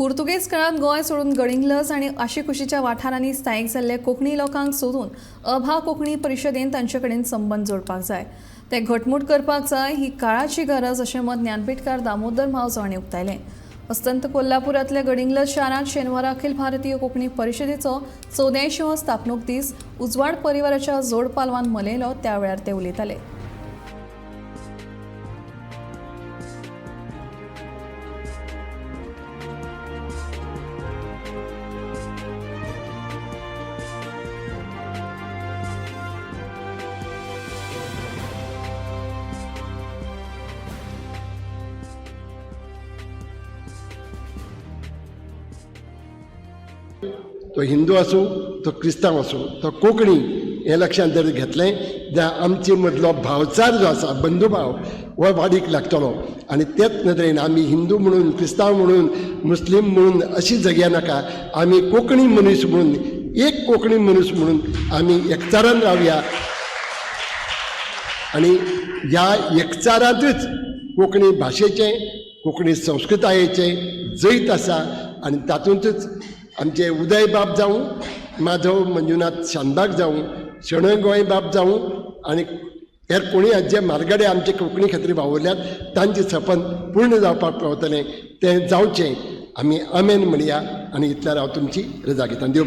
Portuguese काळात गोय सोडून गडिंग्लज आणि आशिकुशीच्या वाठारांनी स्थायीक जाल्ले कोंकणी लोकांक सोदून अभा कोंकणी परिशदेन तांचे कडेन संबंध जोडपाक जाय, ते घटमूट करपाक जाय ही काळाची गरज अशें मत ज्ञानपीठकार दामोदर मावजो हांणी उक्तायलें. अस्तंत कोल्हापुरांतल्या गडिंग्लज शारांत शेनवारा अखिल भारतीय कोंकणी परिशदेचो 14वा स्थापणूक दीस उजवाड परिवाराच्या जोड पालवान मनयलो त्या वेळार ते उलयताले. तो हिंदू आसूं तो क्रिस्तांव आसूं तो कोंकणी हें लक्षांत जर घेतलें जाल्यार आमचे मदलो भावचार जो आसा बंधुभाव हो वाडीक लागतलो. आनी तेच नदरेन आमी हिंदू म्हणून क्रिस्तांव म्हणून मुस्लीम म्हणून अशी जगया नाका. आमी कोंकणी मनीस म्हणून एक कोंकणी मनीस म्हणून आमी एकचारान रावया आनी ह्या एकचारांतूच कोंकणी भाशेचें कोंकणी संस्कृतायेचें जैत आसा आनी तातूंतच आमचे उदय बाब जावं माधव मंजुनाथ शानबाग जावं शणै गोंय बाब जावं आनी हेर कोणी जे मारगाडे आमचे कोंकणी खातीर वावुरल्यात तांचें सपन पूर्ण जावपाक पावतलें तें जावचें आमी आमेन म्हणया. आनी इतल्यार हांव तुमची रजा घेतां. देव